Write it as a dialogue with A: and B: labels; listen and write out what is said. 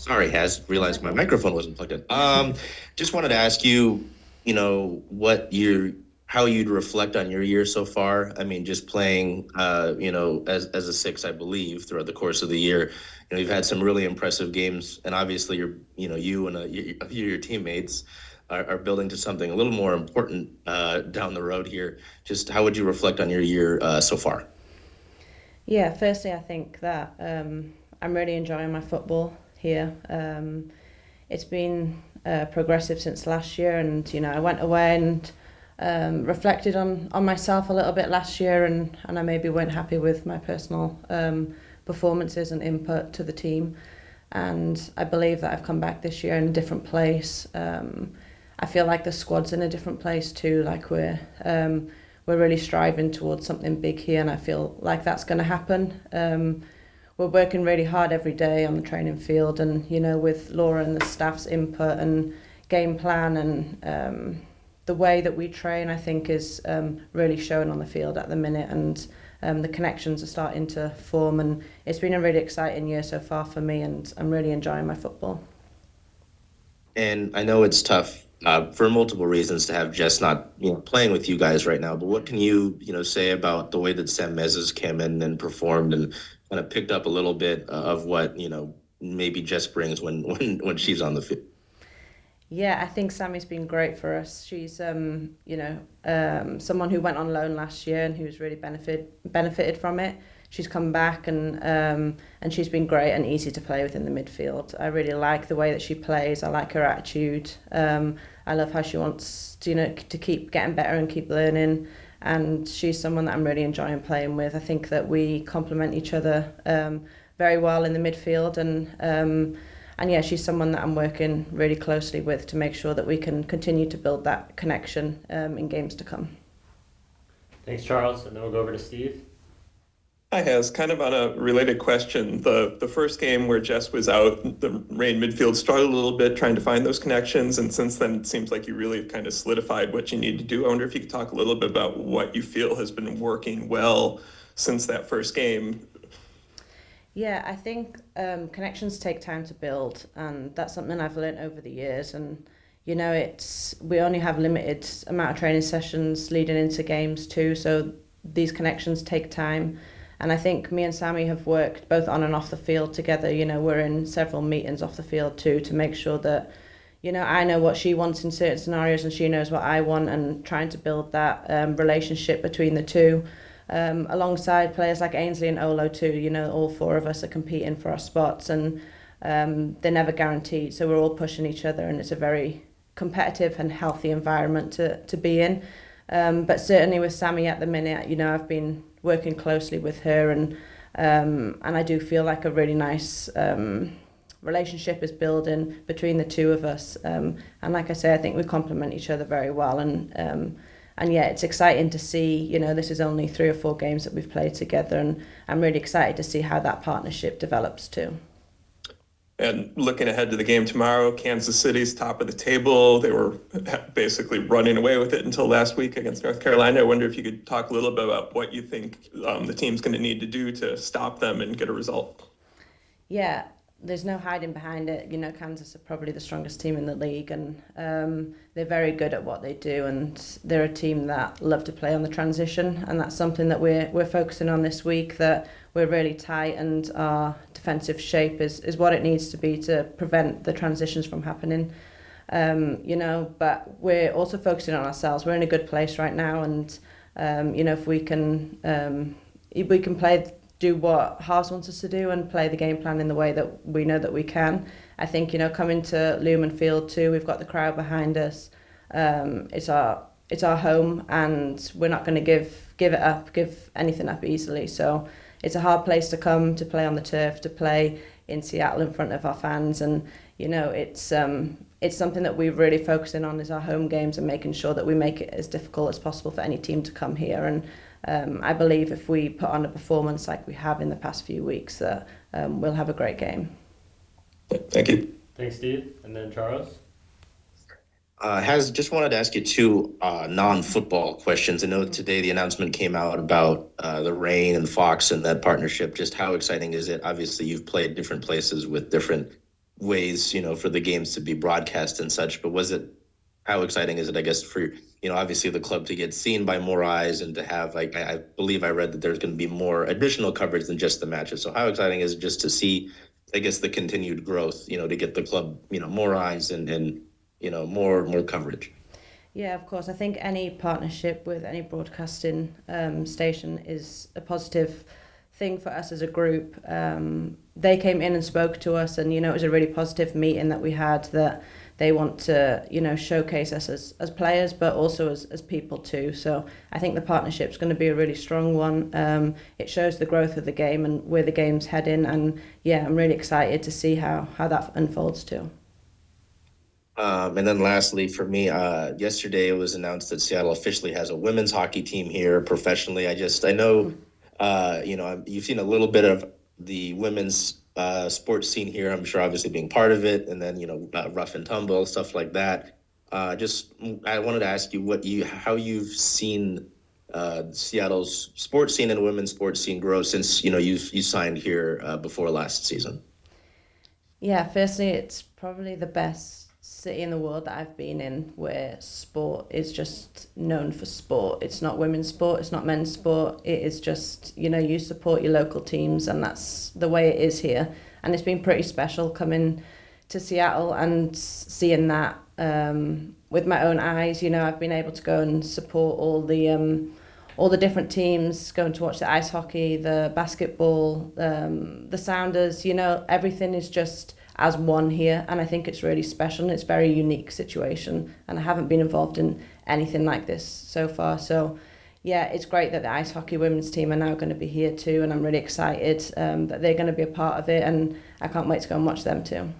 A: Sorry, has
B: That's
A: realized my
B: okay.
A: microphone wasn't plugged in. Just wanted to ask you, what how you'd reflect on your year so far. I mean, just playing, as a six, I believe, throughout the course of the year. You've had some really impressive games, and obviously, you and a few of your teammates are building to something a little more important down the road here. Just how would you reflect on your year so far?
B: Yeah, firstly, I think that I'm really enjoying my football here. It's been progressive since last year, and I went away and reflected on myself a little bit last year, and I maybe weren't happy with my personal performances and input to the team. And I believe that I've come back this year in a different place. I feel like the squad's in a different place too. Like we're really striving towards something big here, and I feel like that's going to happen. We're working really hard every day on the training field, and with Laura and the staff's input and game plan and the way that we train, I think is really showing on the field at the minute, and the connections are starting to form, and it's been a really exciting year so far for me, and I'm really enjoying my football.
A: And I know it's tough for multiple reasons to have Jess not, playing with you guys right now. But what can you, say about the way that Sam Mezes came in and performed and kind of picked up a little bit of what, maybe Jess brings when she's on the field?
B: Yeah, I think Sammy's been great for us. She's someone who went on loan last year and who's really benefited from it. She's come back and she's been great and easy to play with in the midfield. I really like the way that she plays. I like her attitude. I love how she wants to, to keep getting better and keep learning. And she's someone that I'm really enjoying playing with. I think that we complement each other very well in the midfield, and yeah, she's someone that I'm working really closely with to make sure that we can continue to build that connection in games to come.
C: Thanks, Charles. And then we'll go over to Steve.
D: Hi, Has. Kind of on a related question. The first game where Jess was out, the Rain midfield struggled a little bit trying to find those connections, and since then it seems like you really have kind of solidified what you need to do. I wonder if you could talk a little bit about what you feel has been working well since that first game.
B: Yeah, I think connections take time to build, and that's something I've learned over the years. And it's we only have limited amount of training sessions leading into games too, so these connections take time. And I think me and Sammy have worked both on and off the field together. We're in several meetings off the field too to make sure that I know what she wants in certain scenarios and she knows what I want, and trying to build that relationship between the two. Alongside players like Ainsley and Olo too, all four of us are competing for our spots, and they're never guaranteed. So we're all pushing each other, and it's a very competitive and healthy environment to be in. But certainly with Sammy at the minute, I've been working closely with her, and I do feel like a really nice relationship is building between the two of us. And like I say, I think we complement each other very well, and yeah, it's exciting to see, this is only 3 or 4 games that we've played together, and I'm really excited to see how that partnership develops too.
D: And looking ahead to the game tomorrow, Kansas City's top of the table. They were basically running away with it until last week against North Carolina. I wonder if you could talk a little bit about what you think the team's going to need to do to stop them and get a result.
B: Yeah, there's no hiding behind it. Kansas are probably the strongest team in the league, and they're very good at what they do, and they're a team that love to play on the transition, and that's something that we're focusing on this week, that we're really tight and our defensive shape is what it needs to be to prevent the transitions from happening. But we're also focusing on ourselves. We're in a good place right now, and if we can do what Haas wants us to do and play the game plan in the way that we know that we can. I think, coming to Lumen Field too, we've got the crowd behind us. It's our home, and we're not going to give anything up easily. So it's a hard place to come to play on the turf, to play in Seattle in front of our fans, and it's something that we're really focusing on, is our home games and making sure that we make it as difficult as possible for any team to come here. And I believe if we put on a performance like we have in the past few weeks, that we'll have a great game.
D: Thank you.
C: Thanks, Steve. And then Charles.
A: Has just wanted to ask you two non-football questions. I know today the announcement came out about the Rain and Fox and that partnership. Just how exciting is it? Obviously, you've played different places with different ways, for the games to be broadcast and such. But how exciting is it, I guess, for, obviously the club to get seen by more eyes and to have, like, I believe I read that there's going to be more additional coverage than just the matches. So how exciting is it just to see, I guess, the continued growth, to get the club, more eyes and more coverage?
B: Yeah, of course. I think any partnership with any broadcasting station is a positive thing for us as a group. They came in and spoke to us, and it was a really positive meeting that we had, that they want to showcase us as players, but also as people too. So I think the partnership's going to be a really strong one. It shows the growth of the game and where the game's heading, and yeah, I'm really excited to see how that unfolds too.
A: And then lastly, for me, yesterday it was announced that Seattle officially has a women's hockey team here professionally. I know, you've seen a little bit of the women's sports scene here. I'm sure, obviously being part of it, and then rough and tumble stuff like that. I wanted to ask you how you've seen Seattle's sports scene and women's sports scene grow since you signed here before last season.
B: Yeah, firstly, it's probably the best city in the world that I've been in, where sport is just known for sport. It's not women's sport, it's not men's sport. It is just, you support your local teams, and that's the way it is here. And it's been pretty special coming to Seattle and seeing that with my own eyes. I've been able to go and support all the different teams, going to watch the ice hockey, the basketball, the Sounders. Everything is just as one here, and I think it's really special, and it's a very unique situation, and I haven't been involved in anything like this so far. So yeah, it's great that the ice hockey women's team are now going to be here too, and I'm really excited that they're going to be a part of it, and I can't wait to go and watch them too.